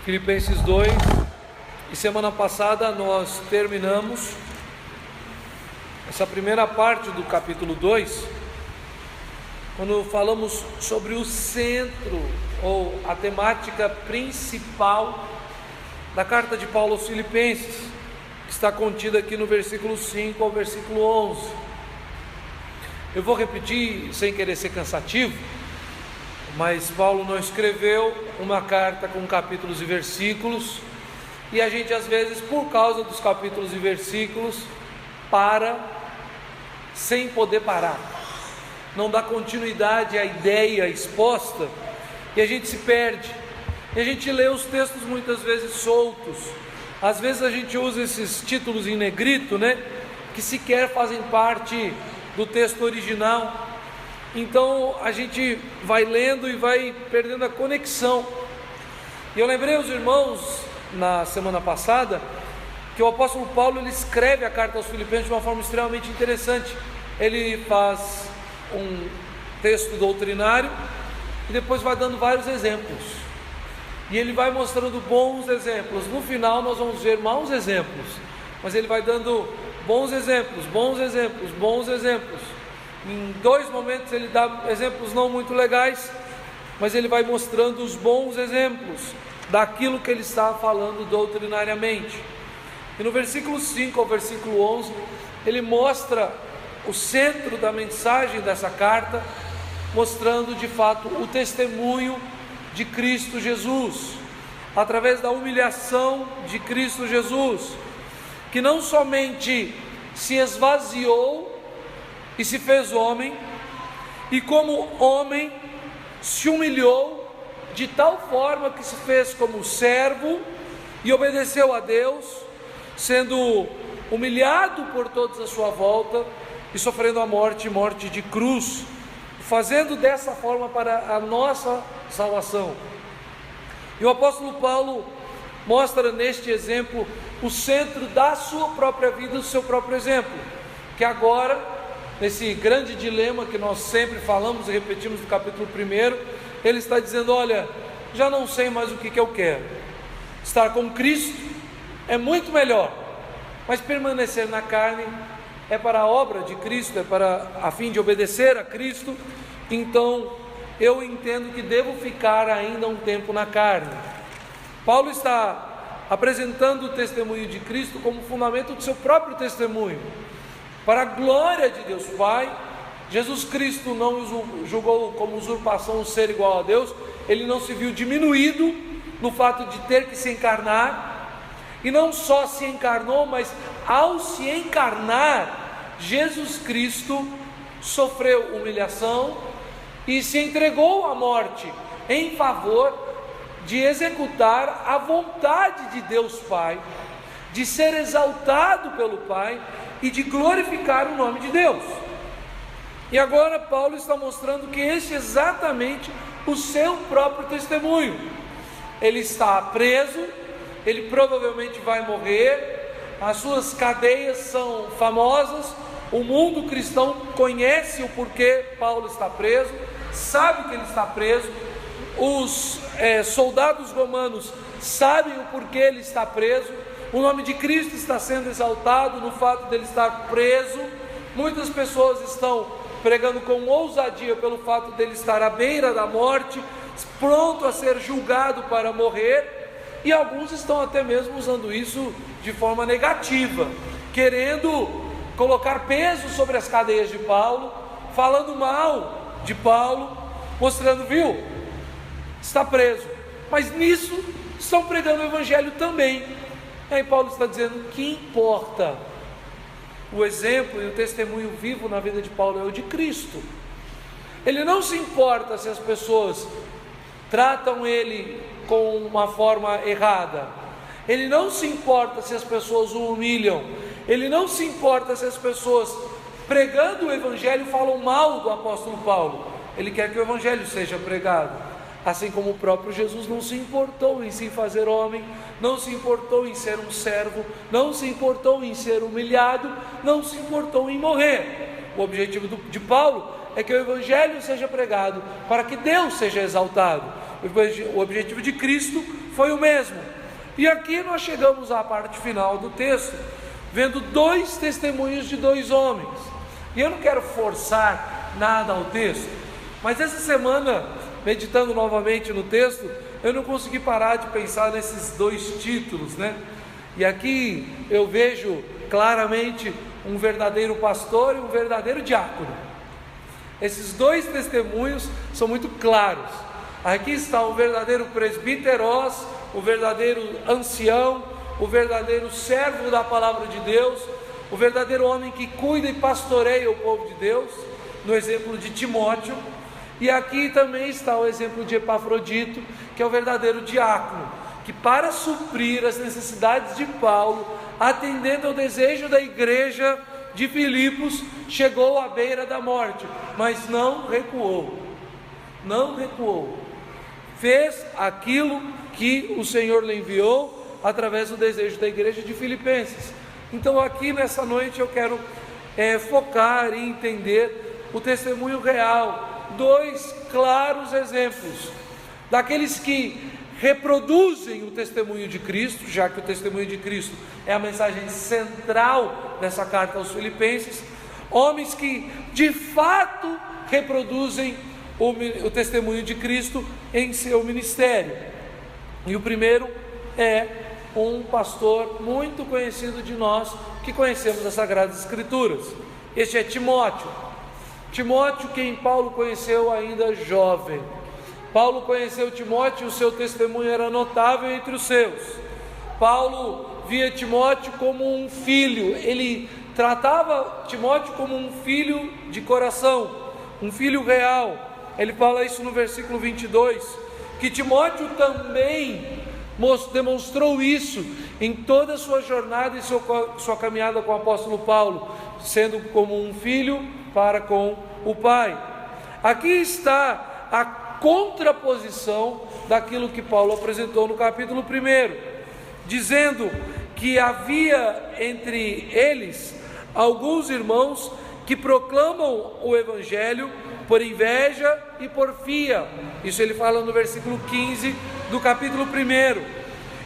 Filipenses 2, e semana passada nós terminamos essa primeira parte do capítulo 2, quando falamos sobre o centro, ou a temática principal da carta de Paulo aos Filipenses, que está contida aqui no versículo 5 ao versículo 11. Eu vou repetir sem querer ser cansativo, mas Paulo não escreveu uma carta com capítulos e versículos, e a gente às vezes, por causa dos capítulos e versículos, para sem poder parar, não dá continuidade à ideia exposta, e a gente se perde, e a gente lê os textos muitas vezes soltos. Às vezes a gente usa esses títulos em negrito, que sequer fazem parte do texto original. Então a gente vai lendo e vai perdendo a conexão. E eu lembrei aos irmãos na semana passada que o apóstolo Paulo, ele escreve a carta aos Filipenses de uma forma extremamente interessante. Ele faz um texto doutrinário e depois vai dando vários exemplos, e ele vai mostrando bons exemplos. No final nós vamos ver maus exemplos, mas ele vai dando bons exemplos, bons exemplos, bons exemplos. Em dois momentos ele dá exemplos não muito legais, mas ele vai mostrando os bons exemplos daquilo que ele está falando doutrinariamente. E no versículo 5 ao versículo 11, ele mostra o centro da mensagem dessa carta, mostrando de fato o testemunho de Cristo Jesus, através da humilhação de Cristo Jesus, que não somente se esvaziou e se fez homem, e como homem se humilhou de tal forma que se fez como servo e obedeceu a Deus, sendo humilhado por todos à sua volta e sofrendo a morte de cruz, fazendo dessa forma para a nossa salvação. E o apóstolo Paulo mostra neste exemplo o centro da sua própria vida, o seu próprio exemplo, que agora, nesse grande dilema que nós sempre falamos e repetimos no capítulo 1, ele está dizendo: olha, já não sei mais o que eu quero. Estar com Cristo é muito melhor, mas permanecer na carne é para a obra de Cristo, é para a fim de obedecer a Cristo. Então eu entendo que devo ficar ainda um tempo na carne. Paulo está apresentando o testemunho de Cristo como fundamento do seu próprio testemunho, para a glória de Deus Pai. Jesus Cristo não julgou como usurpação o ser igual a Deus. Ele não se viu diminuído no fato de ter que se encarnar, e não só se encarnou, mas ao se encarnar, Jesus Cristo sofreu humilhação e se entregou à morte em favor de executar a vontade de Deus Pai, de ser exaltado pelo Pai e de glorificar o nome de Deus. E agora Paulo está mostrando que este é exatamente o seu próprio testemunho. Ele está preso, ele provavelmente vai morrer, as suas cadeias são famosas, o mundo cristão conhece o porquê Paulo está preso, sabe que ele está preso, os soldados romanos sabem o porquê ele está preso, o nome de Cristo está sendo exaltado no fato dele estar preso. Muitas pessoas estão pregando com ousadia pelo fato dele estar à beira da morte, pronto a ser julgado para morrer, e alguns estão até mesmo usando isso de forma negativa, querendo colocar peso sobre as cadeias de Paulo, falando mal de Paulo, mostrando, viu, está preso, mas nisso estão pregando o evangelho também. E aí Paulo está dizendo que importa o exemplo e o testemunho vivo na vida de Paulo é o de Cristo. Ele não se importa se as pessoas tratam ele com uma forma errada, ele não se importa se as pessoas o humilham, ele não se importa se as pessoas pregando o evangelho falam mal do apóstolo Paulo. Ele quer que o evangelho seja pregado. Assim como o próprio Jesus não se importou em se fazer homem, não se importou em ser um servo, não se importou em ser humilhado, não se importou em morrer. O objetivo de Paulo é que o evangelho seja pregado para que Deus seja exaltado. O objetivo de Cristo foi o mesmo. E aqui nós chegamos à parte final do texto, vendo dois testemunhos de dois homens. E eu não quero forçar nada ao texto, mas essa semana, meditando novamente no texto, eu não consegui parar de pensar nesses dois títulos, né? E aqui eu vejo claramente um verdadeiro pastor e um verdadeiro diácono. Esses dois testemunhos são muito claros. Aqui está o verdadeiro presbíteros, o verdadeiro ancião, o verdadeiro servo da palavra de Deus, o verdadeiro homem que cuida e pastoreia o povo de Deus, no exemplo de Timóteo. E aqui também está o exemplo de Epafrodito, que é o verdadeiro diácono, que para suprir as necessidades de Paulo, atendendo ao desejo da igreja de Filipos, chegou à beira da morte, mas não recuou, fez aquilo que o Senhor lhe enviou, através do desejo da igreja de Filipenses. Então aqui nessa noite eu quero focar e entender o testemunho real, dois claros exemplos, daqueles que reproduzem o testemunho de Cristo, já que o testemunho de Cristo é a mensagem central dessa carta aos Filipenses, homens que de fato reproduzem o testemunho de Cristo em seu ministério. E o primeiro é um pastor muito conhecido de nós, que conhecemos as Sagradas Escrituras. Este é Timóteo, quem Paulo conheceu ainda jovem. Paulo conheceu Timóteo e o seu testemunho era notável entre os seus. Paulo via Timóteo como um filho, ele tratava Timóteo como um filho de coração, um filho real. Ele fala isso no versículo 22, que Timóteo também demonstrou isso em toda a sua jornada e sua caminhada com o apóstolo Paulo, sendo como um filho para com o pai. Aqui está a contraposição daquilo que Paulo apresentou no capítulo 1, dizendo que havia entre eles alguns irmãos que proclamam o evangelho por inveja e porfia. Isso ele fala no versículo 15 do capítulo 1.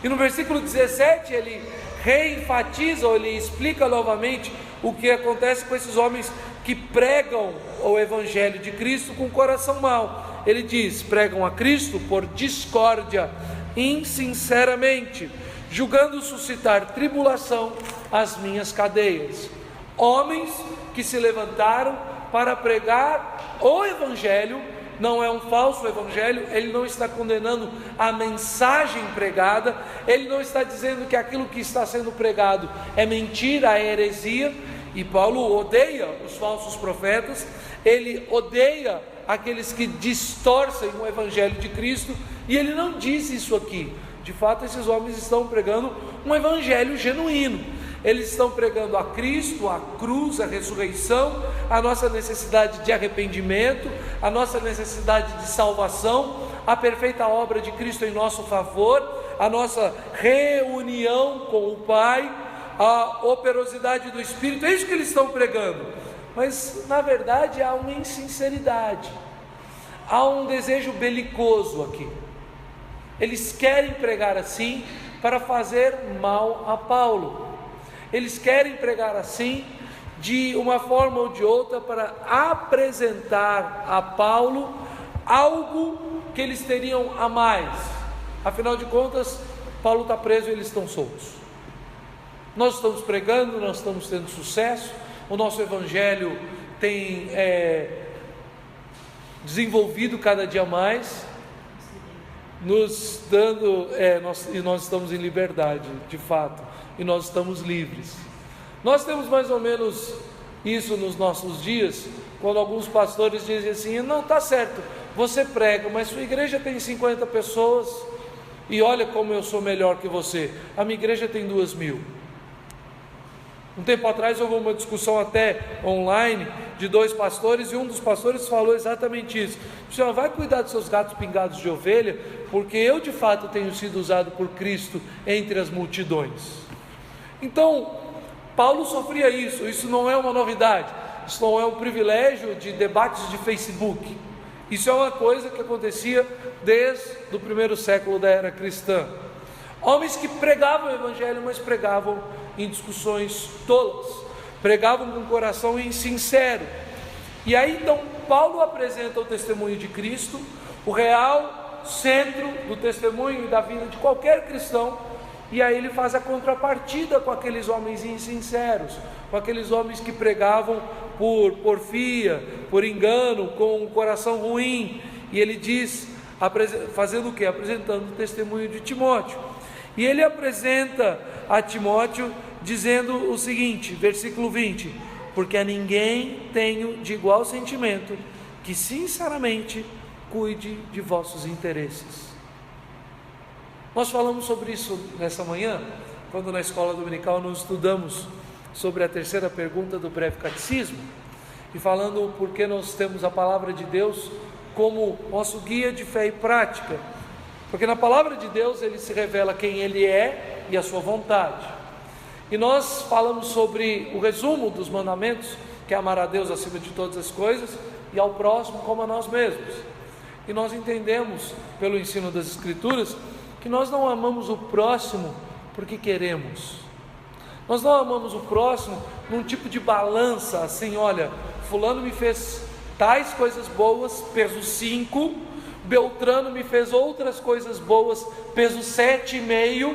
E no versículo 17 ele reenfatiza, ou ele explica novamente o que acontece com esses homens que pregam o evangelho de Cristo com o coração mau. Ele diz: pregam a Cristo por discórdia, insinceramente, julgando suscitar tribulação às minhas cadeias. Homens que se levantaram para pregar o evangelho. Não é um falso evangelho, ele não está condenando a mensagem pregada, ele não está dizendo que aquilo que está sendo pregado é mentira, é heresia. E Paulo odeia os falsos profetas, ele odeia aqueles que distorcem o evangelho de Cristo, e ele não diz isso aqui. De fato, esses homens estão pregando um evangelho genuíno. Eles estão pregando a Cristo, a cruz, a ressurreição, a nossa necessidade de arrependimento, a nossa necessidade de salvação, a perfeita obra de Cristo em nosso favor, a nossa reunião com o Pai, a operosidade do Espírito. É isso que eles estão pregando. Mas na verdade há uma insinceridade, há um desejo belicoso aqui. Eles querem pregar assim para fazer mal a Paulo. Eles querem pregar assim, de uma forma ou de outra, para apresentar a Paulo algo que eles teriam a mais. Afinal de contas, Paulo está preso e eles estão soltos. Nós estamos pregando, nós estamos tendo sucesso, o nosso evangelho tem desenvolvido cada dia mais, nos dando, e nós estamos em liberdade, de fato, e nós estamos livres. Nós temos mais ou menos isso nos nossos dias, quando alguns pastores dizem assim: não, está certo, você prega, mas sua igreja tem 50 pessoas, e olha como eu sou melhor que você, a minha igreja tem 2.000. Um tempo atrás houve uma discussão até online de dois pastores, e um dos pastores falou exatamente isso: Senhor, vai cuidar dos seus gatos pingados de ovelha, porque eu de fato tenho sido usado por Cristo entre as multidões. Então, Paulo sofria isso não é uma novidade, isso não é um privilégio de debates de Facebook, Isso é uma coisa que acontecia desde o primeiro século da era cristã. Homens que pregavam o evangelho, mas pregavam em discussões tolas, pregavam com o coração insincero. E aí então Paulo apresenta o testemunho de Cristo, o real centro do testemunho e da vida de qualquer cristão, e aí ele faz a contrapartida com aqueles homens insinceros, com aqueles homens que pregavam por porfia, por engano, com um coração ruim. E ele diz, fazendo o quê? Apresentando o testemunho de Timóteo. E ele apresenta a Timóteo dizendo o seguinte, versículo 20: porque a ninguém tenho de igual sentimento, que sinceramente cuide de vossos interesses. Nós falamos sobre isso nessa manhã, quando na escola dominical nós estudamos sobre a terceira pergunta do breve catecismo, e falando o porquê nós temos a palavra de Deus como nosso guia de fé e prática, porque na palavra de Deus ele se revela quem ele é e a sua vontade. E nós falamos sobre o resumo dos mandamentos, que é amar a Deus acima de todas as coisas e ao próximo como a nós mesmos. E nós entendemos pelo ensino das Escrituras que nós não amamos o próximo porque queremos. Nós não amamos o próximo num tipo de balança, assim, olha, fulano me fez tais coisas boas, peso 5, Beltrano me fez outras coisas boas, peso 7,5,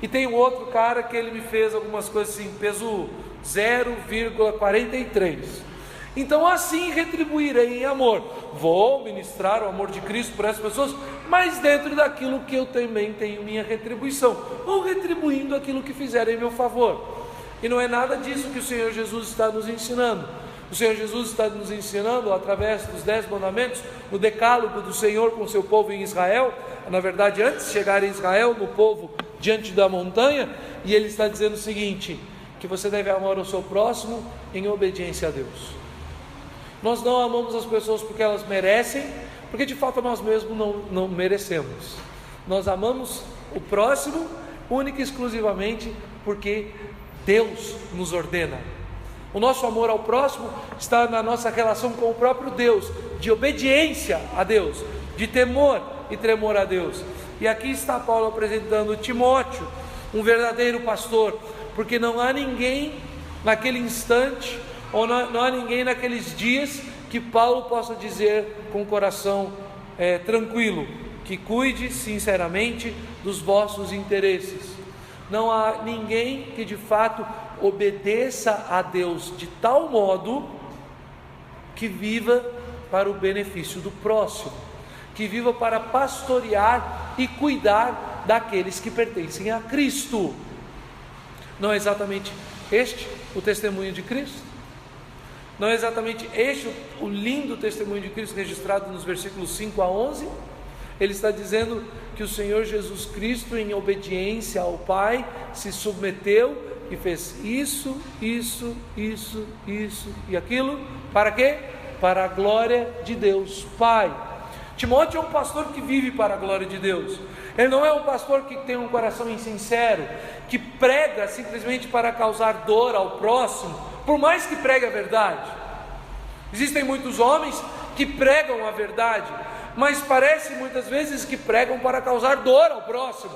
e tem um outro cara que ele me fez algumas coisas assim, peso 0,43. Então assim retribuirei em amor. Vou ministrar o amor de Cristo para essas pessoas, mas dentro daquilo que eu também tenho minha retribuição, ou retribuindo aquilo que fizerem em meu favor. E não é nada disso que o Senhor Jesus está nos ensinando. O Senhor Jesus está nos ensinando através dos 10 mandamentos, no decálogo do Senhor com o seu povo em Israel. Na verdade, antes de chegar em Israel, no povo diante da montanha, e ele está dizendo o seguinte, que você deve amar o seu próximo em obediência a Deus. Nós não amamos as pessoas porque elas merecem, porque de fato nós mesmos não merecemos. Nós amamos o próximo única e exclusivamente porque Deus nos ordena. O nosso amor ao próximo está na nossa relação com o próprio Deus, de obediência a Deus, de temor e tremor a Deus. E aqui está Paulo apresentando Timóteo, um verdadeiro pastor, porque não há ninguém naquele instante, ou não há ninguém naqueles dias que Paulo possa dizer com o coração tranquilo, que cuide sinceramente dos vossos interesses. Não há ninguém que de fato obedeça a Deus de tal modo que viva para o benefício do próximo, que viva para pastorear e cuidar daqueles que pertencem a Cristo. Não é exatamente este o testemunho de Cristo? Não é exatamente este o lindo testemunho de Cristo registrado nos versículos 5 a 11? Ele está dizendo que o Senhor Jesus Cristo, em obediência ao Pai, se submeteu e fez isso e aquilo, para quê? Para a glória de Deus Pai. Timóteo é um pastor que vive para a glória de Deus. Ele não é um pastor que tem um coração insincero, que prega simplesmente para causar dor ao próximo, por mais que pregue a verdade. Existem muitos homens que pregam a verdade, mas parece muitas vezes que pregam para causar dor ao próximo.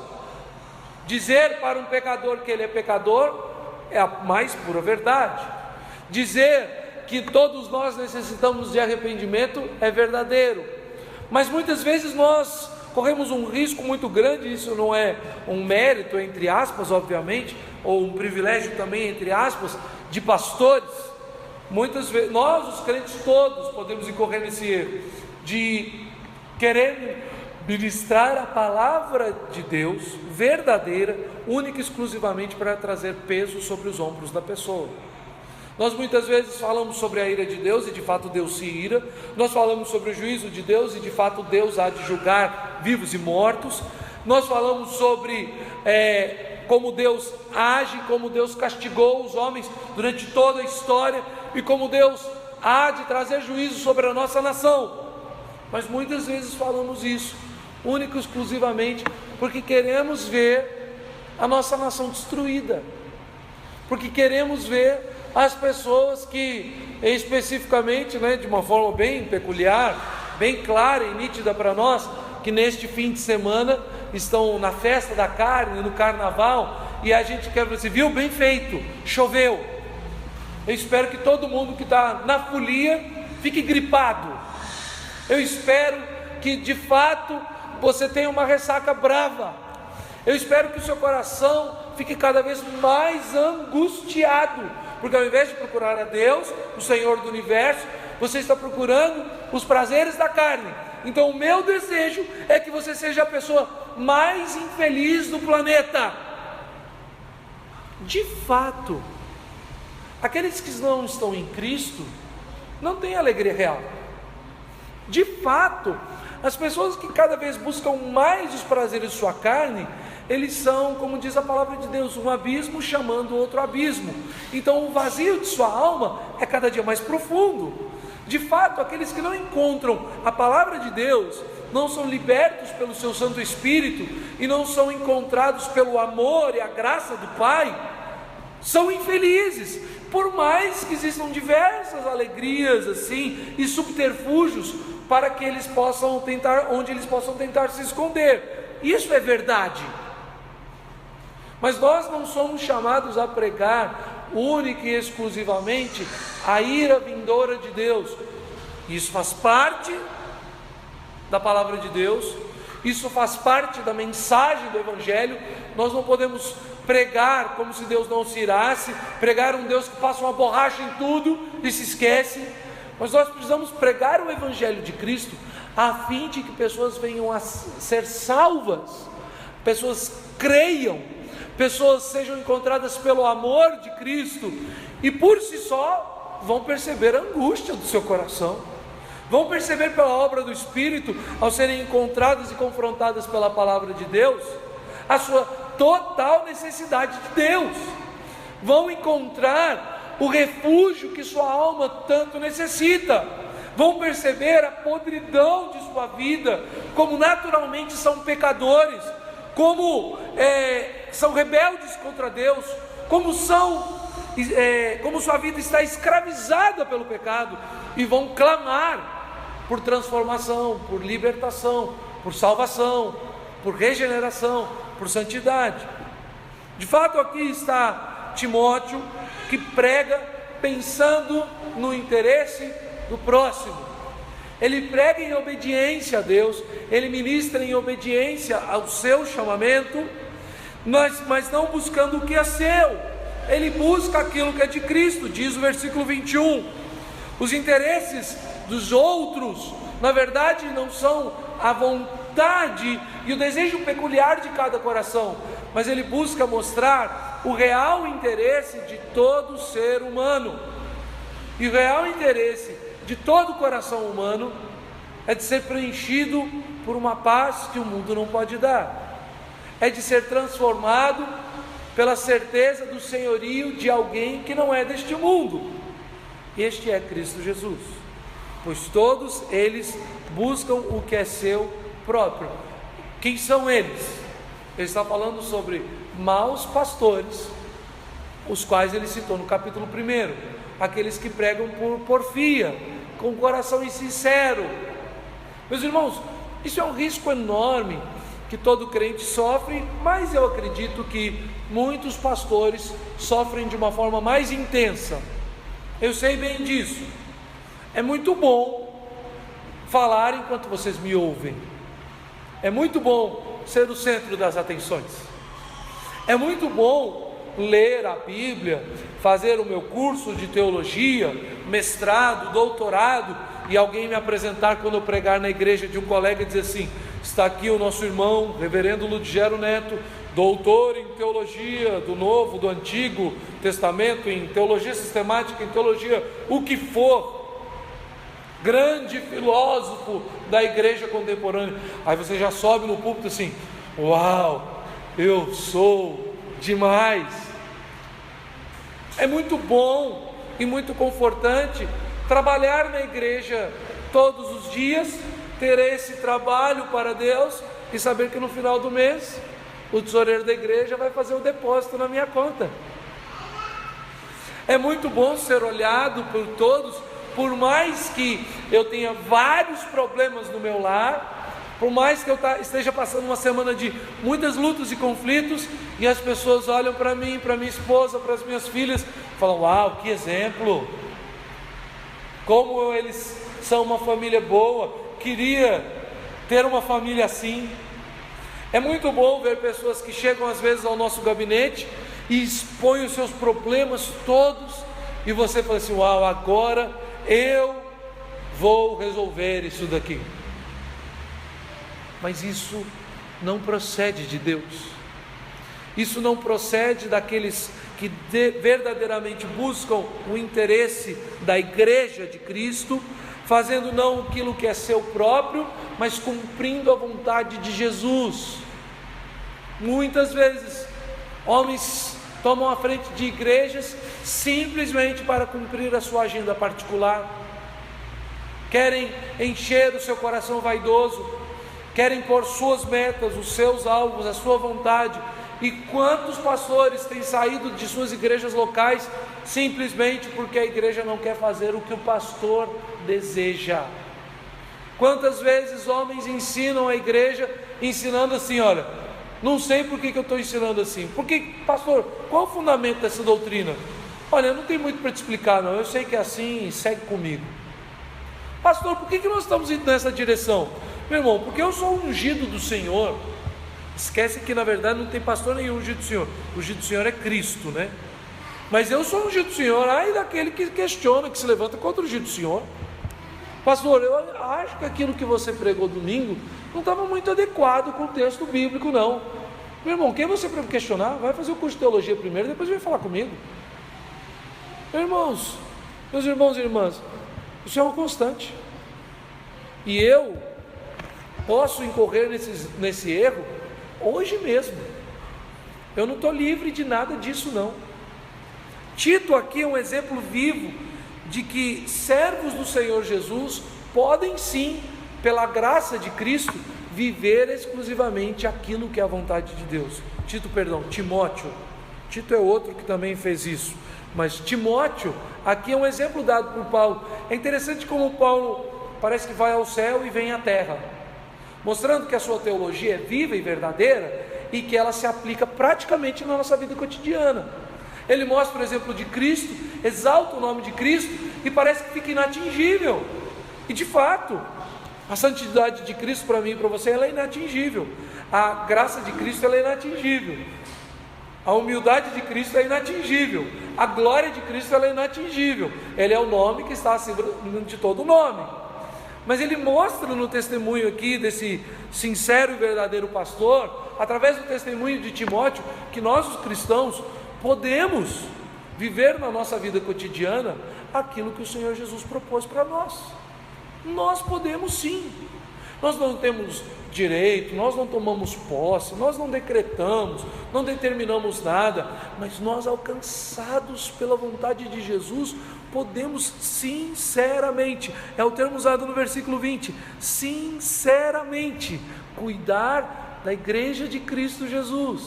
Dizer para um pecador que ele é pecador é a mais pura verdade. Dizer que todos nós necessitamos de arrependimento é verdadeiro, mas muitas vezes nós corremos um risco muito grande. Isso não é um mérito, entre aspas, obviamente, ou um privilégio também, entre aspas, de pastores. Muitas vezes nós, os crentes todos, podemos incorrer nesse erro de querer ministrar a palavra de Deus verdadeira, única e exclusivamente para trazer peso sobre os ombros da pessoa. Nós muitas vezes falamos sobre a ira de Deus, e de fato Deus se ira. Nós falamos sobre o juízo de Deus, e de fato Deus há de julgar vivos e mortos. Nós falamos sobre como Deus age, como Deus castigou os homens durante toda a história, e como Deus há de trazer juízo sobre a nossa nação. Mas muitas vezes falamos isso única e exclusivamente porque queremos ver a nossa nação destruída, porque queremos ver as pessoas que especificamente, de uma forma bem peculiar, bem clara e nítida para nós, que neste fim de semana estão na festa da carne, no carnaval, e a gente quer dizer, viu, bem feito, choveu. Eu espero que todo mundo que está na folia fique gripado. Eu espero que de fato você tenha uma ressaca brava. Eu espero que o seu coração fique cada vez mais angustiado, porque ao invés de procurar a Deus, o Senhor do universo, você está procurando os prazeres da carne. Então o meu desejo é que você seja a pessoa mais infeliz do planeta. De fato, aqueles que não estão em Cristo não têm alegria real. De fato, as pessoas que cada vez buscam mais os prazeres de sua carne, eles são, como diz a palavra de Deus, um abismo chamando outro abismo. Então o vazio de sua alma é cada dia mais profundo. De fato, aqueles que não encontram a palavra de Deus, não são libertos pelo seu Santo Espírito e não são encontrados pelo amor e a graça do Pai, são infelizes, por mais que existam diversas alegrias assim e subterfúgios para que eles possam tentar, onde eles possam tentar se esconder. Isso é verdade. Mas nós não somos chamados a pregar única e exclusivamente a ira vindoura de Deus. Isso faz parte da palavra de Deus, isso faz parte da mensagem do Evangelho. Nós não podemos pregar como se Deus não se irasse, pregar um Deus que passa uma borracha em tudo e se esquece. Mas nós precisamos pregar o Evangelho de Cristo a fim de que pessoas venham a ser salvas, pessoas creiam, pessoas sejam encontradas pelo amor de Cristo e por si só vão perceber a angústia do seu coração, vão perceber pela obra do Espírito, ao serem encontradas e confrontadas pela palavra de Deus, a sua total necessidade de Deus, vão encontrar o refúgio que sua alma tanto necessita, vão perceber a podridão de sua vida, como naturalmente são pecadores, como são rebeldes contra Deus, como sua vida está escravizada pelo pecado, e vão clamar por transformação, por libertação, por salvação, por regeneração, por santidade. De fato, aqui está Timóteo, que prega pensando no interesse do próximo. Ele prega em obediência a Deus, ele ministra em obediência ao seu chamamento, mas não buscando o que é seu. Ele busca aquilo que é de Cristo, diz o versículo 21. Os interesses dos outros, na verdade, não são a vontade e o desejo peculiar de cada coração, mas ele busca mostrar o real interesse de todo ser humano. E o real interesse de todo coração humano é de ser preenchido por uma paz que o mundo não pode dar, é de ser transformado pela certeza do senhorio de alguém que não é deste mundo. Este é Cristo Jesus, pois todos eles buscam o que é seu próprio. Quem são eles? Ele está falando sobre maus pastores, os quais ele citou no capítulo 1, aqueles que pregam por porfia, com o coração insincero. Meus irmãos, isso é um risco enorme que todo crente sofre, mas eu acredito que muitos pastores sofrem de uma forma mais intensa. Eu sei bem disso. É muito bom falar enquanto vocês me ouvem, é muito bom ser o centro das atenções, é muito bom ler a Bíblia, fazer o meu curso de teologia, mestrado, doutorado, e alguém me apresentar quando eu pregar na igreja de um colega e dizer assim: está aqui o nosso irmão, reverendo Ludgero Neto, doutor em teologia do Novo, do Antigo Testamento, em teologia sistemática, em teologia, o que for, grande filósofo da igreja contemporânea. Aí você já sobe no púlpito assim: uau, eu sou demais. É muito bom e muito confortante trabalhar na igreja todos os dias, ter esse trabalho para Deus e saber que no final do mês o tesoureiro da igreja vai fazer o depósito na minha conta. É muito bom ser olhado por todos por mais que eu tenha vários problemas no meu lar, por mais que eu esteja passando uma semana de muitas lutas e conflitos, e as pessoas olham para mim, para minha esposa, para as minhas filhas, falam: uau, que exemplo, como eles são uma família boa, queria ter uma família assim. É muito bom ver pessoas que chegam às vezes ao nosso gabinete e expõem os seus problemas todos, e você fala assim: uau, agora eu vou resolver isso daqui. Mas isso não procede de Deus, isso não procede daqueles que verdadeiramente buscam o interesse da igreja de Cristo, fazendo não aquilo que é seu próprio, mas cumprindo a vontade de Jesus. Muitas vezes, homens tomam a frente de igrejas simplesmente para cumprir a sua agenda particular, querem encher o seu coração vaidoso, querem pôr suas metas, os seus alvos, a sua vontade. E quantos pastores têm saído de suas igrejas locais simplesmente porque a igreja não quer fazer o que o pastor deseja? Quantas vezes homens ensinam a igreja, ensinando assim: olha, não sei por que eu estou ensinando assim. Porque, pastor, qual o fundamento dessa doutrina? Olha, não tem muito para te explicar não, eu sei que é assim, segue comigo. Pastor, por que nós estamos indo nessa direção? Meu irmão, porque eu sou ungido do Senhor. Esquece que na verdade não tem pastor nenhum ungido do Senhor. O ungido do Senhor é Cristo, né? Mas eu sou ungido do Senhor. Ai daquele que questiona, que se levanta contra o ungido do Senhor. Pastor, eu acho que aquilo que você pregou domingo não estava muito adequado com o texto bíblico, não. Meu irmão, quem é você para me questionar? Vai fazer o curso de teologia primeiro, depois vem falar comigo. Meus irmãos e irmãs, isso é uma constante. E eu posso incorrer nesse erro hoje mesmo. Eu não estou livre de nada disso não. Tito aqui é um exemplo vivo de que servos do Senhor Jesus podem sim, pela graça de Cristo, viver exclusivamente aquilo que é a vontade de Deus. Timóteo. Tito é outro que também fez isso, mas Timóteo aqui é um exemplo dado por Paulo. É interessante como Paulo parece que vai ao céu e vem à terra, mostrando que a sua teologia é viva e verdadeira e que ela se aplica praticamente na nossa vida cotidiana. Ele mostra o exemplo de Cristo, exalta o nome de Cristo e parece que fica inatingível. E de fato, a santidade de Cristo para mim e para você, ela é inatingível. A graça de Cristo, ela é inatingível. A humildade de Cristo é inatingível. A glória de Cristo, ela é inatingível. Ele é o nome que está acima de todo nome. Mas ele mostra no testemunho aqui desse sincero e verdadeiro pastor, através do testemunho de Timóteo, que nós os cristãos podemos viver na nossa vida cotidiana aquilo que o Senhor Jesus propôs para nós. Nós podemos sim. Nós não temos direito, nós não tomamos posse, nós não decretamos, não determinamos nada, mas nós, alcançados pela vontade de Jesus, podemos sinceramente, é o termo usado no versículo 20, sinceramente cuidar da igreja de Cristo Jesus,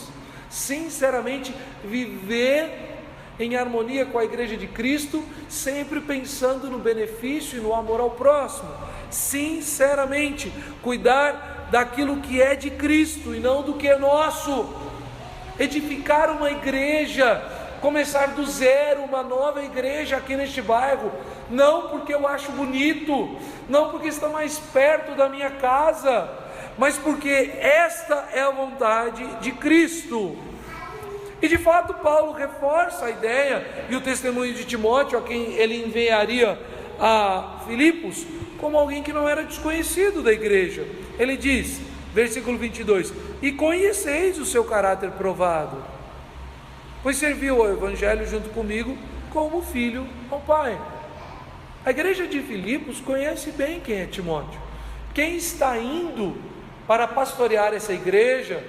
sinceramente viver em harmonia com a igreja de Cristo, sempre pensando no benefício e no amor ao próximo, sinceramente cuidar daquilo que é de Cristo e não do que é nosso, edificar uma igreja, começar do zero uma nova igreja aqui neste bairro, não porque eu acho bonito, não porque está mais perto da minha casa, mas porque esta é a vontade de Cristo. E de fato Paulo reforça a ideia e o testemunho de Timóteo, a quem ele enviaria a Filipos, como alguém que não era desconhecido da igreja. Ele diz, versículo 22, e conheceis o seu caráter provado, pois serviu ao evangelho junto comigo como filho ao Pai. A igreja de Filipos conhece bem quem é Timóteo. Quem está indo para pastorear essa igreja,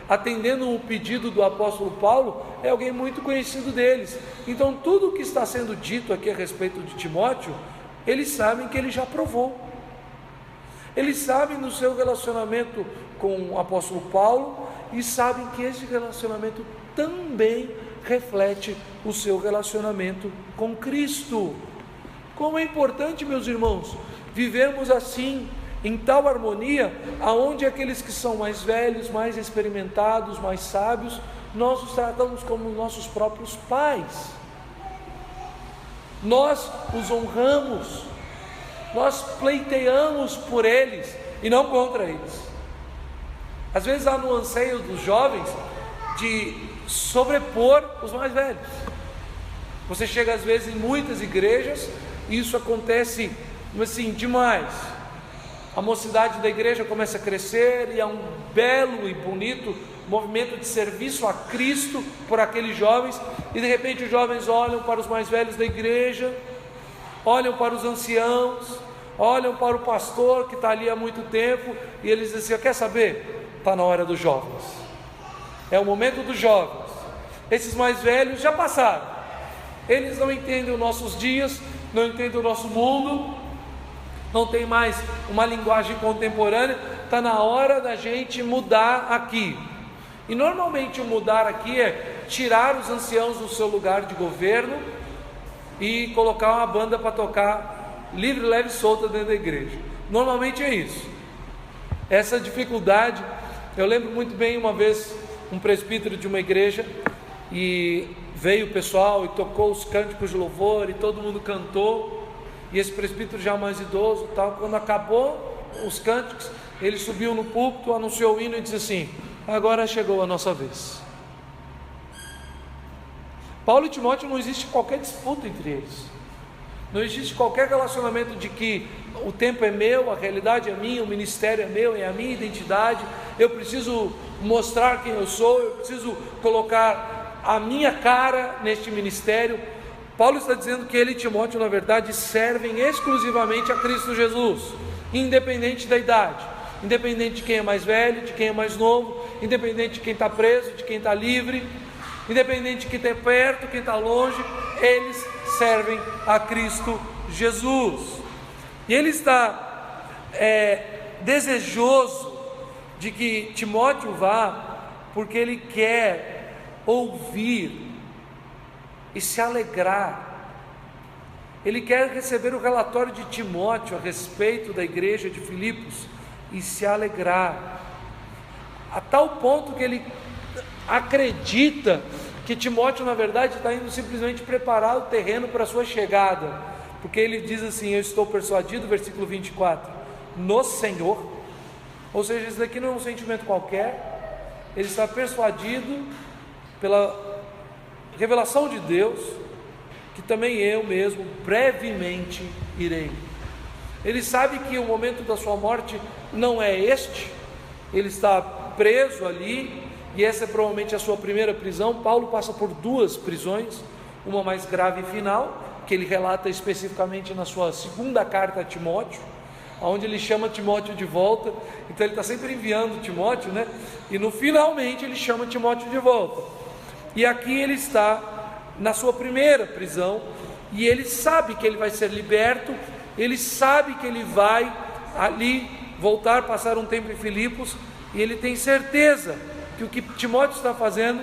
atendendo o pedido do apóstolo Paulo, é alguém muito conhecido deles. Então tudo o que está sendo dito aqui a respeito de Timóteo, eles sabem que ele já provou. Eles sabem do seu relacionamento com o apóstolo Paulo e sabem que esse relacionamento também reflete o seu relacionamento com Cristo. Como é importante, meus irmãos, vivermos assim, em tal harmonia, aonde aqueles que são mais velhos, mais experimentados, mais sábios, nós os tratamos como nossos próprios pais. Nós os honramos, nós pleiteamos por eles e não contra eles. Às vezes há no anseio dos jovens de sobrepor os mais velhos. Você chega às vezes em muitas igrejas e isso acontece assim demais. A mocidade da igreja começa a crescer e há um belo e bonito movimento de serviço a Cristo por aqueles jovens, e de repente os jovens olham para os mais velhos da igreja, olham para os anciãos, olham para o pastor que está ali há muito tempo, e eles dizem assim: quer saber? Está na hora dos jovens, é o momento dos jovens. Esses mais velhos já passaram, eles não entendem os nossos dias, não entendem o nosso mundo, não tem mais uma linguagem contemporânea. Está na hora da gente mudar aqui. E normalmente o mudar aqui é tirar os anciãos do seu lugar de governo e colocar uma banda para tocar livre, leve e solta dentro da igreja. Normalmente é isso. Essa dificuldade, eu lembro muito bem uma vez um presbítero de uma igreja, e veio o pessoal e tocou os cânticos de louvor e todo mundo cantou, e esse presbítero já mais idoso tal, quando acabou os cânticos, ele subiu no púlpito, anunciou o hino e disse assim: agora chegou a nossa vez. Paulo e Timóteo, não existe qualquer disputa entre eles, não existe qualquer relacionamento de que o tempo é meu, a realidade é minha, o ministério é meu, é a minha identidade, eu preciso mostrar quem eu sou, eu preciso colocar a minha cara neste ministério. Paulo está dizendo que ele e Timóteo, na verdade, servem exclusivamente a Cristo Jesus, independente da idade, independente de quem é mais velho, de quem é mais novo, independente de quem está preso, de quem está livre, independente de quem está perto, quem está longe, eles servem a Cristo Jesus. E ele está desejoso de que Timóteo vá, porque ele quer ouvir e se alegrar. Ele quer receber o relatório de Timóteo a respeito da igreja de Filipos e se alegrar, a tal ponto que ele acredita que Timóteo, na verdade, está indo simplesmente preparar o terreno para a sua chegada, porque ele diz assim: eu estou persuadido, versículo 24, no Senhor. Ou seja, isso daqui não é um sentimento qualquer, ele está persuadido pela revelação de Deus, que também eu mesmo brevemente irei. Ele sabe que o momento da sua morte não é este, ele está preso ali, e essa é provavelmente a sua primeira prisão. Paulo passa por duas prisões, uma mais grave e final, que ele relata especificamente na sua segunda carta a Timóteo, onde ele chama Timóteo de volta. Então ele está sempre enviando Timóteo, né? E no finalmente ele chama Timóteo de volta. E aqui ele está na sua primeira prisão, e ele sabe que ele vai ser liberto, ele sabe que ele vai ali voltar, passar um tempo em Filipos, e ele tem certeza que o que Timóteo está fazendo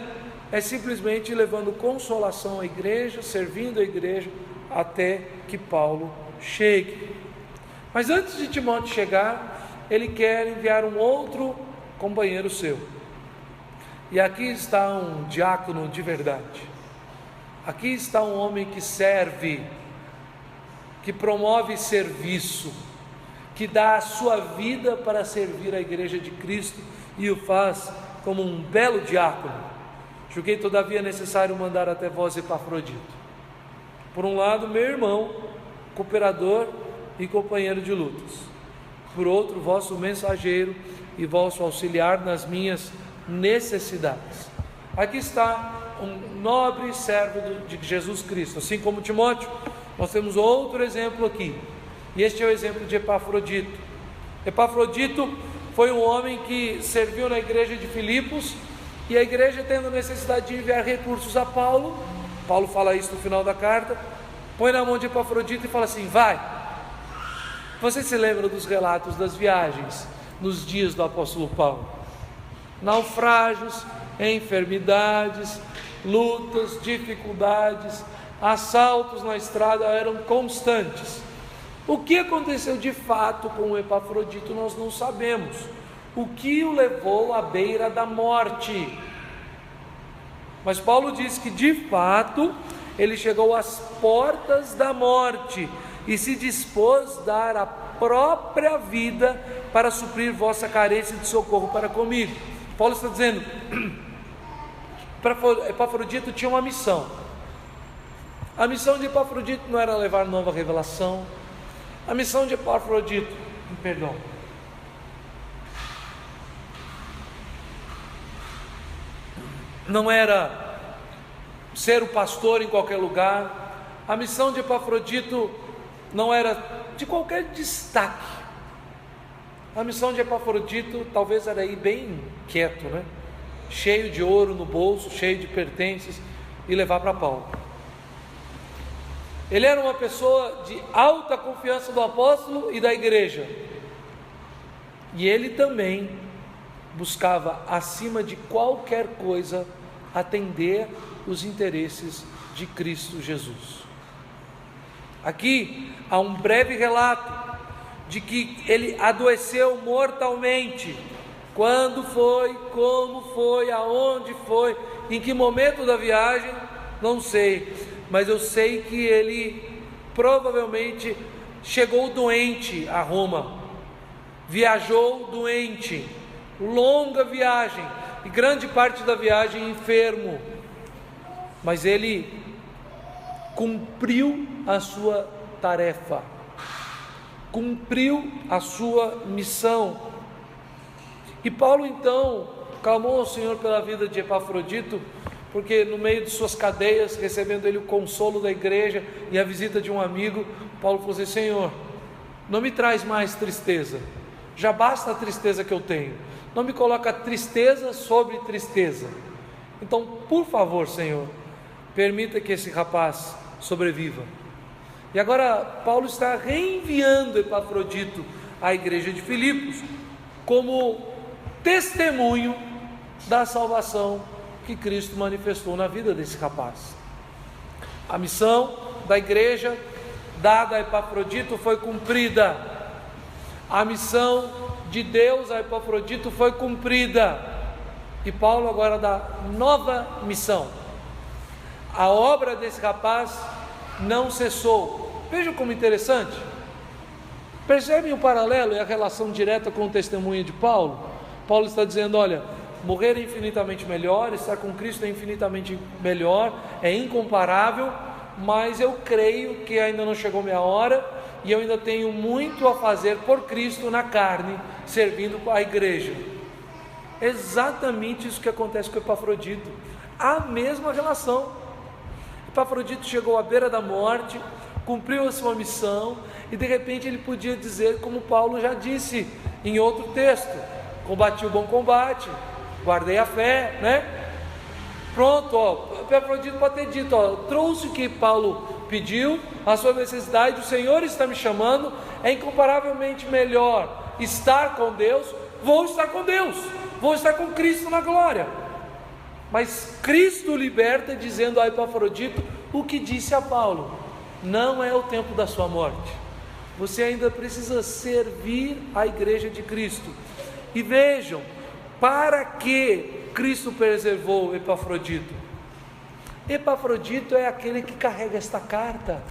é simplesmente levando consolação à igreja, servindo a igreja, até que Paulo chegue. Mas antes de Timóteo chegar, ele quer enviar um outro companheiro seu. E aqui está um diácono de verdade. Aqui está um homem que serve, que promove serviço, que dá a sua vida para servir a igreja de Cristo, e o faz como um belo diácono. Julguei todavia necessário mandar até vós Epafrodito, por um lado meu irmão, cooperador e companheiro de lutas, por outro vosso mensageiro e vosso auxiliar nas minhas necessidades. Aqui está um nobre servo de Jesus Cristo. Assim como Timóteo, nós temos outro exemplo aqui, e este é o exemplo de Epafrodito. Epafrodito foi um homem que serviu na igreja de Filipos, e a igreja, tendo necessidade de enviar recursos a Paulo, Paulo fala isso no final da carta, põe na mão de Epafrodito e fala assim: vai. Você se lembra dos relatos das viagens nos dias do apóstolo Paulo? Naufrágios, enfermidades, lutas, dificuldades, assaltos na estrada eram constantes. O que aconteceu de fato com o Epafrodito nós não sabemos. O que o levou à beira da morte? Mas Paulo diz que de fato ele chegou às portas da morte e se dispôs a dar a própria vida para suprir vossa carência de socorro para comigo. Paulo está dizendo, Epafrodito tinha uma missão. A missão de Epafrodito não era levar nova revelação. A missão de Epafrodito, não era ser o pastor em qualquer lugar. A missão de Epafrodito não era de qualquer destaque. A missão de Epafrodito talvez era ir bem quieto, cheio de ouro no bolso, cheio de pertences, e levar para Paulo. Ele era uma pessoa de alta confiança do apóstolo e da igreja, e ele também buscava, acima de qualquer coisa, atender os interesses de Cristo Jesus. Aqui há um breve relato de que ele adoeceu mortalmente. Quando foi, como foi, aonde foi, em que momento da viagem, não sei, mas eu sei que ele provavelmente chegou doente a Roma, viajou doente, longa viagem, e grande parte da viagem enfermo, mas ele cumpriu a sua tarefa, cumpriu a sua missão. E Paulo então clamou ao Senhor pela vida de Epafrodito, porque no meio de suas cadeias, recebendo ele o consolo da igreja e a visita de um amigo, Paulo falou assim: Senhor, não me traz mais tristeza, já basta a tristeza que eu tenho, não me coloca tristeza sobre tristeza. Então, por favor, Senhor, permita que esse rapaz sobreviva. E agora Paulo está reenviando Epafrodito à igreja de Filipos como testemunho da salvação que Cristo manifestou na vida desse rapaz. A missão da igreja dada a Epafrodito foi cumprida. A missão de Deus a Epafrodito foi cumprida. E Paulo agora dá nova missão. A obra desse rapaz não cessou. Vejam como interessante. Percebem o paralelo e a relação direta com o testemunho de Paulo? Paulo está dizendo: olha, morrer é infinitamente melhor, estar com Cristo é infinitamente melhor, é incomparável, mas eu creio que ainda não chegou minha hora, e eu ainda tenho muito a fazer por Cristo na carne, servindo a igreja. Exatamente isso que acontece com Epafrodito, a mesma relação. Epafrodito chegou à beira da morte, cumpriu a sua missão, e de repente ele podia dizer, como Paulo já disse em outro texto: combati o bom combate, guardei a fé, Pronto, Epafrodito pode ter dito: trouxe o que Paulo pediu, a sua necessidade, o Senhor está me chamando, é incomparavelmente melhor estar com Deus, vou estar com Deus, vou estar com Cristo na glória. Mas Cristo liberta, dizendo a Epafrodito o que disse a Paulo: não é o tempo da sua morte, você ainda precisa servir a igreja de Cristo. E vejam, para que Cristo preservou Epafrodito? Epafrodito é aquele que carrega esta carta.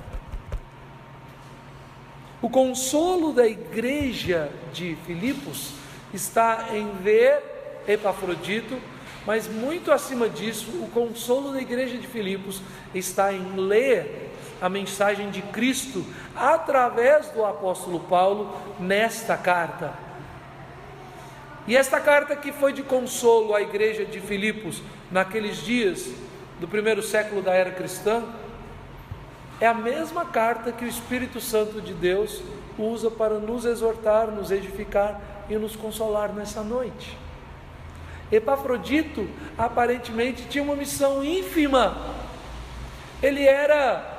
O consolo da igreja de Filipos está em ver Epafrodito, mas muito acima disso, o consolo da igreja de Filipos está em ler a mensagem de Cristo através do apóstolo Paulo nesta carta. E esta carta que foi de consolo à igreja de Filipos naqueles dias do primeiro século da era cristã, é a mesma carta que o Espírito Santo de Deus usa para nos exortar, nos edificar e nos consolar nessa noite. Epafrodito aparentemente tinha uma missão ínfima. Ele era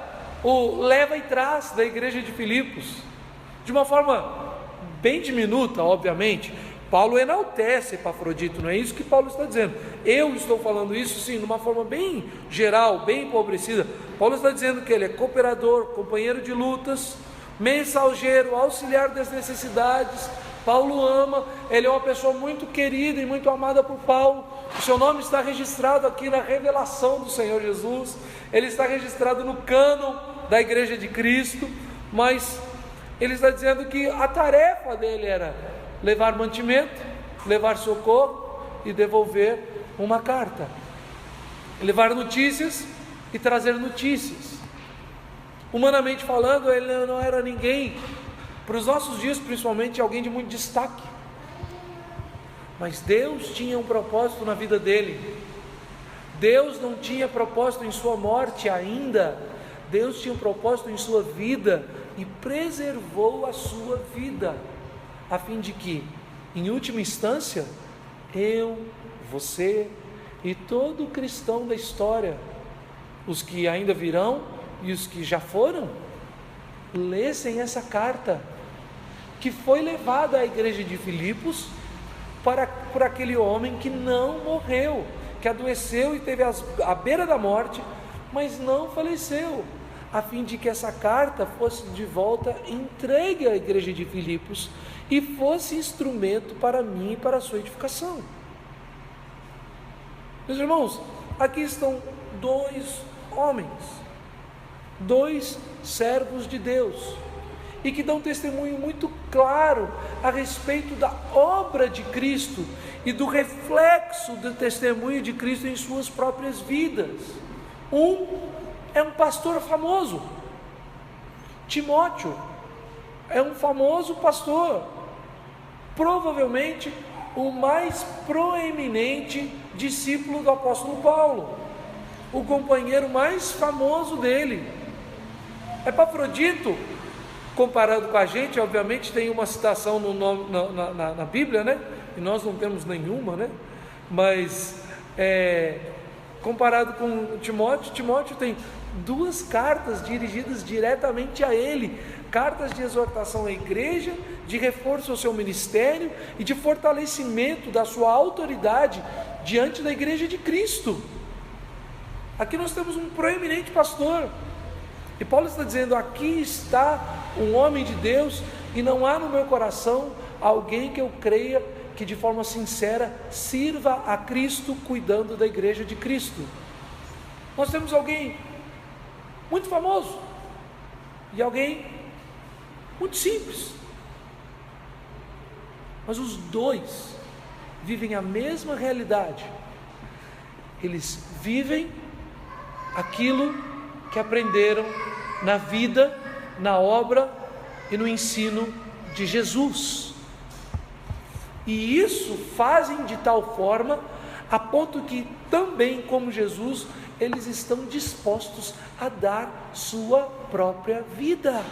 o leva e traz da igreja de Filipos, de uma forma bem diminuta, obviamente. Paulo enaltece Epafrodito, não é isso que Paulo está dizendo. Eu estou falando isso sim, de uma forma bem geral, bem empobrecida. Paulo está dizendo que ele é cooperador, companheiro de lutas, mensageiro, auxiliar das necessidades. Paulo ama, ele é uma pessoa muito querida e muito amada por Paulo. O seu nome está registrado aqui na revelação do Senhor Jesus, ele está registrado no cânon da Igreja de Cristo, mas ele está dizendo que a tarefa dele era levar mantimento, levar socorro e devolver uma carta, levar notícias e trazer notícias. Humanamente falando, ele não era ninguém, para os nossos dias principalmente, alguém de muito destaque, mas Deus tinha um propósito na vida dele. Deus não tinha propósito em sua morte ainda, Deus tinha um propósito em sua vida e preservou a sua vida, a fim de que, em última instância, eu, você e todo cristão da história, os que ainda virão e os que já foram, lessem essa carta, que foi levada à igreja de Filipos por aquele homem que não morreu, que adoeceu e teve à beira da morte, mas não faleceu, a fim de que essa carta fosse de volta entregue à igreja de Filipos e fosse instrumento para mim e para a sua edificação. Meus irmãos, aqui estão dois homens, dois servos de Deus, e que dão testemunho muito claro a respeito da obra de Cristo e do reflexo do testemunho de Cristo em suas próprias vidas. Um é um pastor famoso, Timóteo é um famoso pastor, provavelmente o mais proeminente discípulo do apóstolo Paulo, o companheiro mais famoso dele. Epafrodito, comparado com a gente, obviamente tem uma citação na Bíblia, né? E nós não temos nenhuma, né? Mas comparado com Timóteo tem 2 cartas dirigidas diretamente a ele, cartas de exortação à igreja, de reforço ao seu ministério e de fortalecimento da sua autoridade diante da igreja de Cristo. Aqui nós temos um proeminente pastor, e Paulo está dizendo: aqui está um homem de Deus, e não há no meu coração alguém que eu creia que de forma sincera sirva a Cristo cuidando da igreja de Cristo. Nós temos alguém muito famoso e alguém muito simples, mas os dois vivem a mesma realidade. Eles vivem aquilo que aprenderam na vida, na obra e no ensino de Jesus, e isso fazem de tal forma a ponto que também, como Jesus, eles estão dispostos a dar sua própria vida.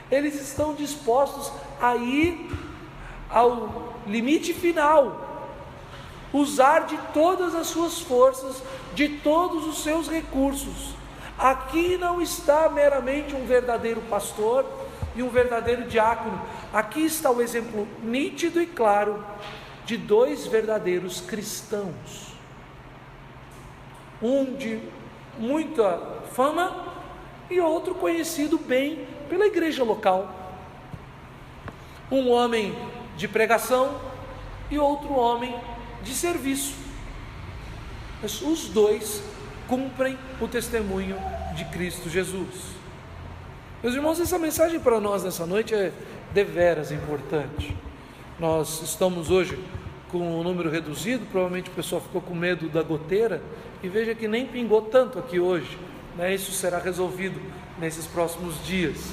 Eles estão dispostos a ir ao limite final, usar de todas as suas forças, de todos os seus recursos. Aqui não está meramente um verdadeiro pastor e um verdadeiro diácono. Aqui está o exemplo nítido e claro de 2 verdadeiros cristãos, um de muita fama e outro conhecido bem pela igreja local, um homem de pregação e outro homem de serviço, mas os 2 cumprem o testemunho de Cristo Jesus. Meus irmãos, essa mensagem para nós nessa noite é deveras importante. Nós estamos hoje com um número reduzido, provavelmente o pessoal ficou com medo da goteira, e veja que nem pingou tanto aqui hoje, né? Isso será resolvido nesses próximos dias.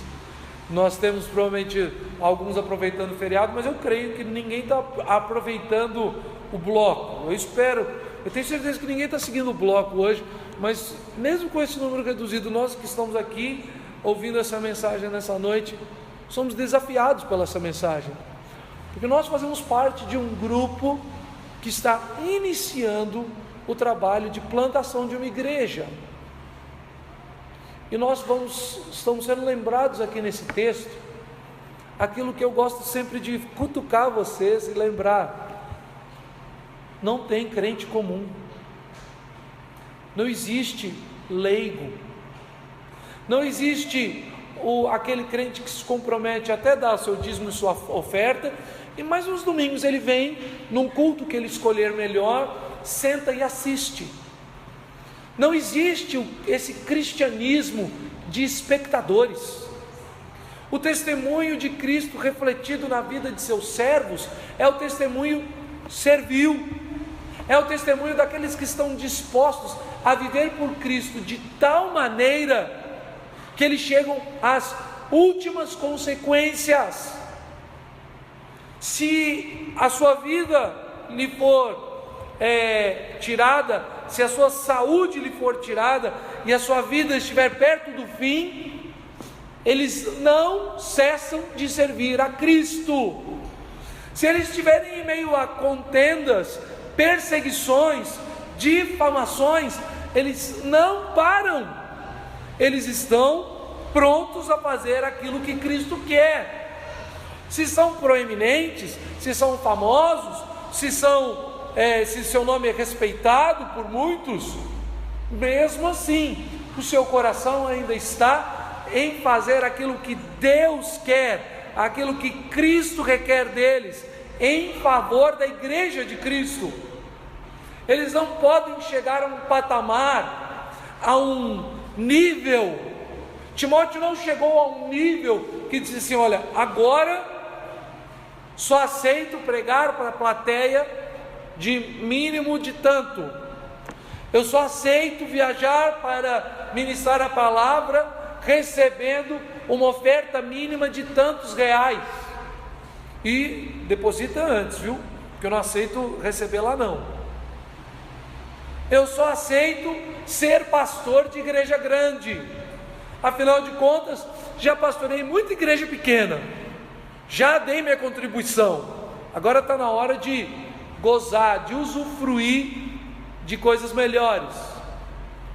Nós temos provavelmente alguns aproveitando o feriado, mas eu creio que ninguém está aproveitando o bloco. Eu tenho certeza que ninguém está seguindo o bloco hoje, mas mesmo com esse número reduzido, nós que estamos aqui ouvindo essa mensagem nessa noite, somos desafiados pela essa mensagem, porque nós fazemos parte de um grupo que está iniciando o trabalho de plantação de uma igreja, e nós estamos sendo lembrados aqui nesse texto aquilo que eu gosto sempre de cutucar vocês e lembrar: não tem crente comum, não existe leigo, não existe aquele crente que se compromete até dar seu dízimo e sua oferta, e mais uns domingos ele vem num culto que ele escolher melhor, senta e assiste. Não existe esse cristianismo de espectadores. O testemunho de Cristo refletido na vida de seus servos é o testemunho servil, é o testemunho daqueles que estão dispostos a viver por Cristo de tal maneira que eles chegam às últimas consequências. Se a sua vida lhe for tirada, se a sua saúde lhe for tirada e a sua vida estiver perto do fim, eles não cessam de servir a Cristo. Se eles estiverem em meio a contendas, perseguições, difamações, eles não param, eles estão prontos a fazer aquilo que Cristo quer. Se são proeminentes, se são famosos, se seu nome é respeitado por muitos, mesmo assim, o seu coração ainda está em fazer aquilo que Deus quer, aquilo que Cristo requer deles, em favor da igreja de Cristo. Eles não podem chegar a um patamar, a um nível. Timóteo não chegou a um nível que disse assim: olha, agora só aceito pregar para a plateia de mínimo de tanto, eu só aceito viajar para ministrar a palavra recebendo uma oferta mínima de tantos reais, e deposita antes, viu? Porque eu não aceito receber lá não. Eu só aceito ser pastor de igreja grande, afinal de contas já pastorei muita igreja pequena, já dei minha contribuição, agora está na hora de gozar, de usufruir de coisas melhores.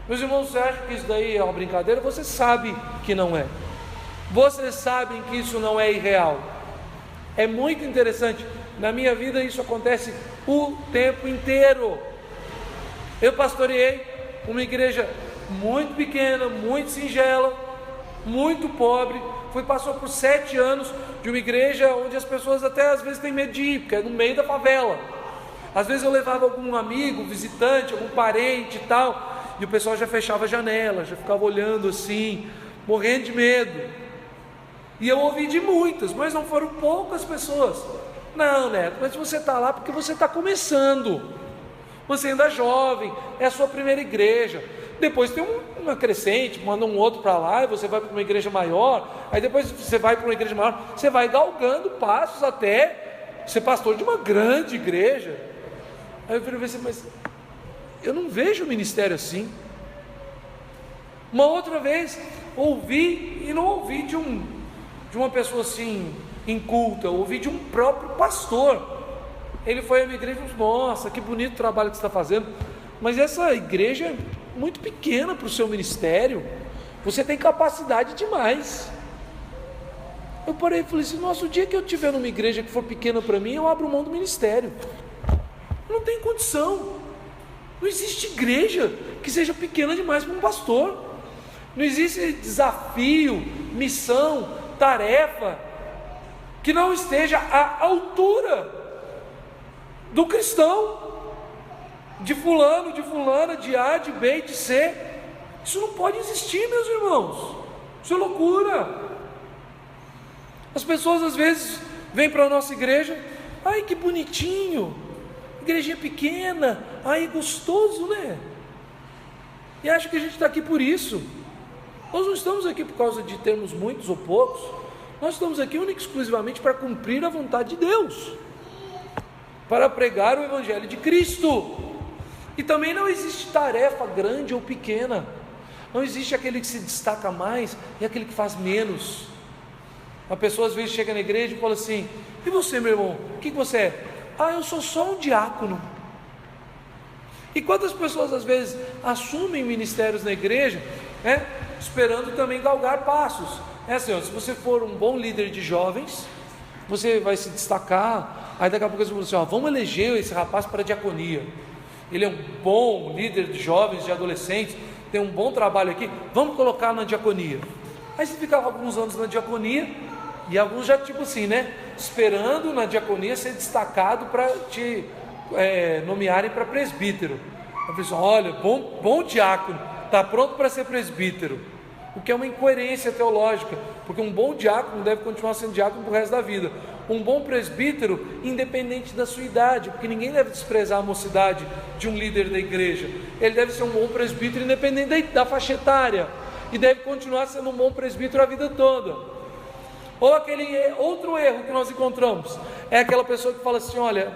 Meus irmãos, você acha que isso daí é uma brincadeira? Você sabe que não é. Vocês sabem que isso não é irreal. É muito interessante. Na minha vida isso acontece o tempo inteiro. Eu pastoreei uma igreja muito pequena, muito singela, muito pobre. Fui pastor por 7 anos de uma igreja onde as pessoas até às vezes têm medo de ir, porque é no meio da favela. Às vezes eu levava algum amigo, visitante, algum parente e tal, e o pessoal já fechava a janela, já ficava olhando assim, morrendo de medo. E eu ouvi de muitas, mas não foram poucas pessoas: não, Neto, mas você está lá porque você está começando, você ainda é jovem, é a sua primeira igreja. Depois tem uma crescente, manda um outro para lá, e você vai para uma igreja maior, aí depois você vai para uma igreja maior, você vai galgando passos até ser pastor de uma grande igreja. Aí eu falei assim: mas eu não vejo o ministério assim. Uma outra vez ouvi, e não ouvi de uma pessoa assim inculta, eu ouvi de um próprio pastor. Ele foi à minha igreja e falou: nossa, que bonito o trabalho que você está fazendo, mas essa igreja é muito pequena para o seu ministério, você tem capacidade demais. Eu parei e falei assim: nossa, o dia que eu estiver numa igreja que for pequena para mim, eu abro mão do ministério. Não tem condição. Não existe igreja que seja pequena demais para um pastor. Não existe desafio, missão, tarefa que não esteja à altura do cristão, de fulano, de fulana, de A, de B, de C. Isso não pode existir, meus irmãos. Isso é loucura. As pessoas às vezes vêm para a nossa igreja: ai, que bonitinho, igrejinha pequena, ai, gostoso, né? E acham que a gente está aqui por isso. Nós não estamos aqui por causa de termos muitos ou poucos. Nós estamos aqui única e exclusivamente para cumprir a vontade de Deus, para pregar o evangelho de Cristo. E também não existe tarefa grande ou pequena. Não existe aquele que se destaca mais e aquele que faz menos. Uma pessoa às vezes chega na igreja e fala assim: e você, meu irmão, o que você é? Ah, eu sou só um diácono. E quantas pessoas às vezes assumem ministérios na igreja, esperando também galgar passos, É assim, ó, se você for um bom líder de jovens, você vai se destacar. Aí daqui a pouco você fala assim, ó, vamos eleger esse rapaz para a diaconia. Ele é um bom líder de jovens, de adolescentes, tem um bom trabalho aqui, vamos colocar na diaconia. Aí você fica alguns anos na diaconia, e alguns já tipo assim, né, esperando na diaconia ser destacado para te nomearem para presbítero. A pessoa, olha, bom diácono, está pronto para ser presbítero. O que é uma incoerência teológica, porque um bom diácono deve continuar sendo diácono para o resto da vida. Um bom presbítero, independente da sua idade, porque ninguém deve desprezar a mocidade de um líder da igreja. Ele deve ser um bom presbítero independente da faixa etária, e deve continuar sendo um bom presbítero a vida toda. Ou aquele outro erro que nós encontramos, é aquela pessoa que fala assim, olha,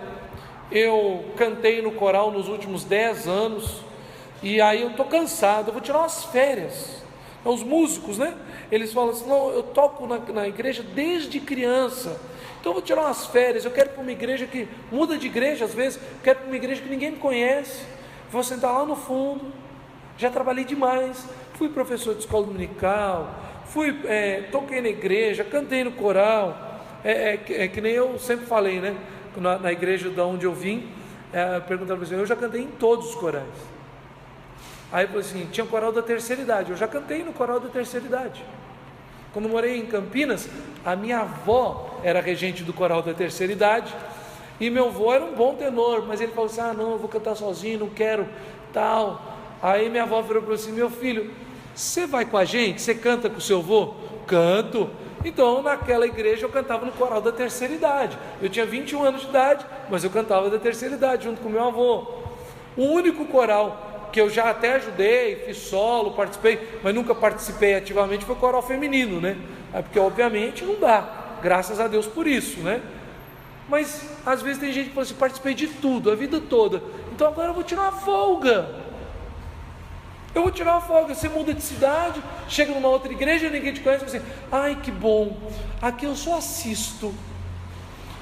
eu cantei no coral nos últimos 10 anos, e aí eu estou cansado, eu vou tirar umas férias. Os músicos, né? Eles falam assim, não, eu toco na igreja desde criança, então eu vou tirar umas férias, eu quero ir para uma igreja que muda de igreja às vezes, eu quero ir para uma igreja que ninguém me conhece, vou sentar lá no fundo, já trabalhei demais, fui professor de escola dominical, toquei na igreja, cantei no coral, que nem eu sempre falei, né? Na igreja de onde eu vim, perguntaram para você, eu já cantei em todos os corais. Aí eu falei assim, tinha o coral da terceira idade, eu já cantei no coral da terceira idade. Quando eu morei em Campinas, a minha avó era regente do coral da terceira idade, e meu avô era um bom tenor, mas ele falou assim, não, eu vou cantar sozinho, não quero, tal. Aí minha avó virou para mim assim, meu filho, você vai com a gente? Você canta com o seu avô? Canto. Então naquela igreja eu cantava no coral da terceira idade, eu tinha 21 anos de idade, mas eu cantava da terceira idade, junto com meu avô. O único coral que eu já até ajudei, fiz solo, participei, mas nunca participei ativamente, foi o coral feminino, né? Porque obviamente não dá, graças a Deus por isso, né? Mas às vezes tem gente que fala assim, participei de tudo, a vida toda, então agora eu vou tirar uma folga. Você muda de cidade, chega numa outra igreja, ninguém te conhece, você, ai que bom, aqui eu só assisto.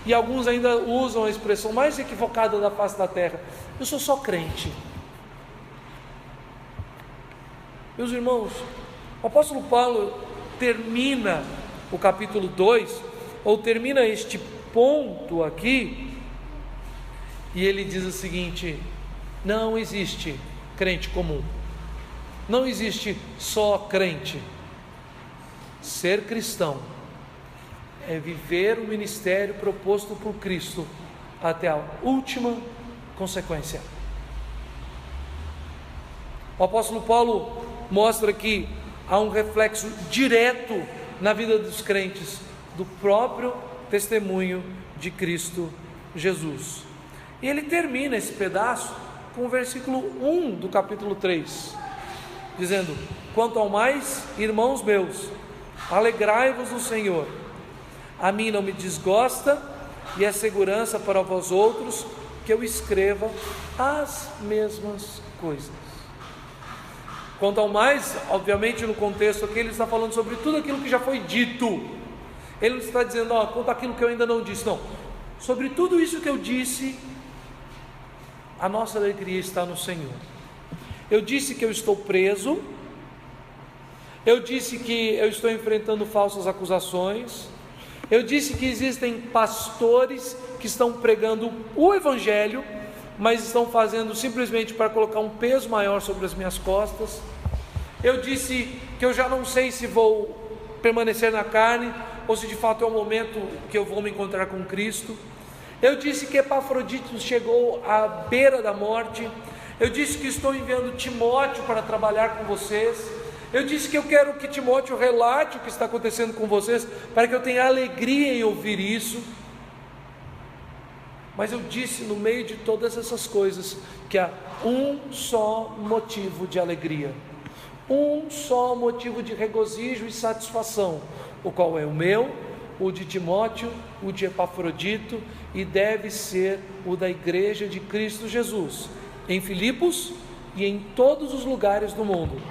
E alguns ainda usam a expressão mais equivocada da face da terra, eu sou só crente. Meus irmãos, o apóstolo Paulo termina o capítulo 2, ou termina este ponto aqui, e ele diz o seguinte, não existe crente comum, não existe só crente. Ser cristão é viver o ministério proposto por Cristo até a última consequência. O apóstolo Paulo mostra que há um reflexo direto na vida dos crentes do próprio testemunho de Cristo Jesus. E ele termina esse pedaço com o versículo 1 do capítulo 3, dizendo, quanto ao mais, irmãos meus, alegrai-vos no Senhor, a mim não me desgosta, e é segurança para vós outros, que eu escreva as mesmas coisas. Quanto ao mais, obviamente no contexto aqui, ele está falando sobre tudo aquilo que já foi dito. Ele não está dizendo, quanto aquilo que eu ainda não disse, não. Sobre tudo isso que eu disse, a nossa alegria está no Senhor. Eu disse que eu estou preso, eu disse que eu estou enfrentando falsas acusações, eu disse que existem pastores que estão pregando o Evangelho, mas estão fazendo simplesmente para colocar um peso maior sobre as minhas costas. Eu disse que eu já não sei se vou permanecer na carne, ou se de fato é o momento que eu vou me encontrar com Cristo. Eu disse que Epafrodito chegou à beira da morte. Eu disse que estou enviando Timóteo para trabalhar com vocês. Eu disse que eu quero que Timóteo relate o que está acontecendo com vocês, para que eu tenha alegria em ouvir isso. Mas eu disse no meio de todas essas coisas, que há um só motivo de alegria, um só motivo de regozijo e satisfação, o qual é o meu, o de Timóteo, o de Epafrodito, e deve ser o da igreja de Cristo Jesus, em Filipos e em todos os lugares do mundo.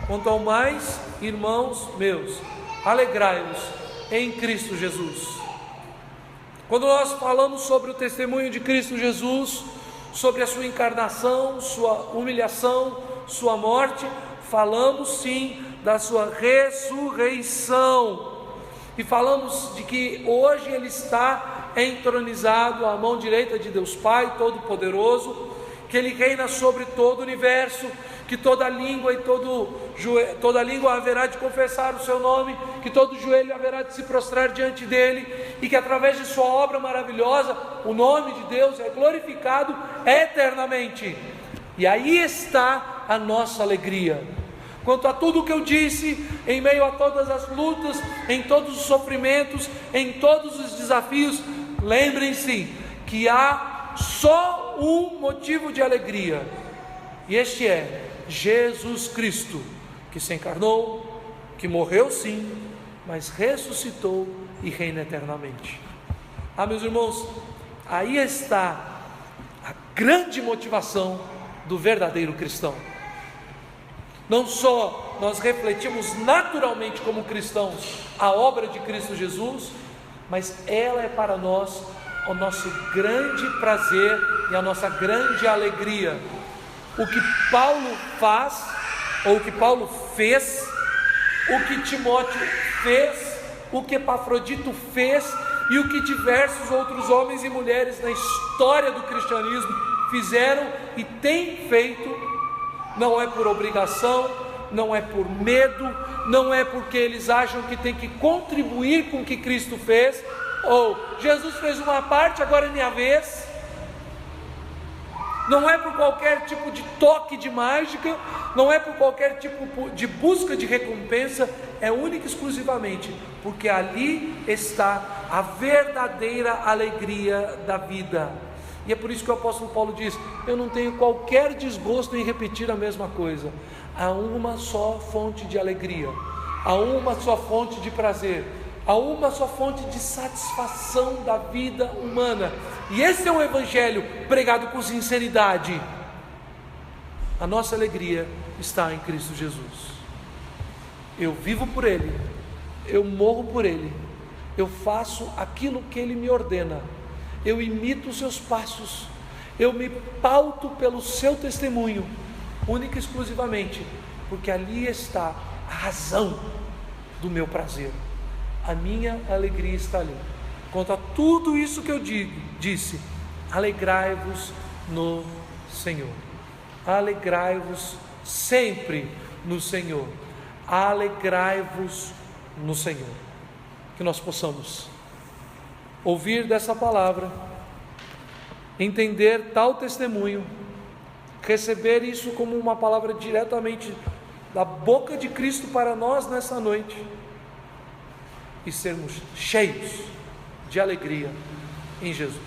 Quanto ao mais, irmãos meus, alegrai-vos em Cristo Jesus. Quando nós falamos sobre o testemunho de Cristo Jesus, sobre a sua encarnação, sua humilhação, sua morte, falamos sim da sua ressurreição. E falamos de que hoje Ele está entronizado à mão direita de Deus Pai Todo-Poderoso, que Ele reina sobre todo o universo, que toda língua toda língua haverá de confessar o seu nome, que todo joelho haverá de se prostrar diante dele, e que através de sua obra maravilhosa, o nome de Deus é glorificado eternamente. E aí está a nossa alegria. Quanto a tudo o que eu disse, em meio a todas as lutas, em todos os sofrimentos, em todos os desafios, lembrem-se que há só um motivo de alegria, e este é Jesus Cristo, que se encarnou, que morreu sim, mas ressuscitou e reina eternamente. Meus irmãos, aí está a grande motivação do verdadeiro cristão. Não só nós refletimos naturalmente como cristãos a obra de Cristo Jesus, mas ela é para nós o nosso grande prazer e a nossa grande alegria. O que Paulo faz, ou o que Paulo fez, o que Timóteo fez, o que Epafrodito fez e o que diversos outros homens e mulheres na história do cristianismo fizeram e têm feito, não é por obrigação, não é por medo, não é porque eles acham que tem que contribuir com o que Cristo fez, ou Jesus fez uma parte, agora é minha vez. Não é por qualquer tipo de toque de mágica, não é por qualquer tipo de busca de recompensa, é única e exclusivamente porque ali está a verdadeira alegria da vida. E é por isso que o apóstolo Paulo diz: eu não tenho qualquer desgosto em repetir a mesma coisa. Há uma só fonte de alegria, há uma só fonte de prazer, há uma só fonte de satisfação da vida humana, e esse é um evangelho pregado com sinceridade. A nossa alegria está em Cristo Jesus. Eu vivo por Ele, eu morro por Ele, eu faço aquilo que Ele me ordena, eu imito os seus passos, eu me pauto pelo seu testemunho, única e exclusivamente, porque ali está a razão do meu prazer. A minha alegria está ali. Quanto a tudo isso que eu disse, alegrai-vos no Senhor. Alegrai-vos sempre no Senhor. Alegrai-vos no Senhor. Que nós possamos ouvir dessa palavra, entender tal testemunho, receber isso como uma palavra diretamente da boca de Cristo para nós nessa noite, e sermos cheios de alegria em Jesus.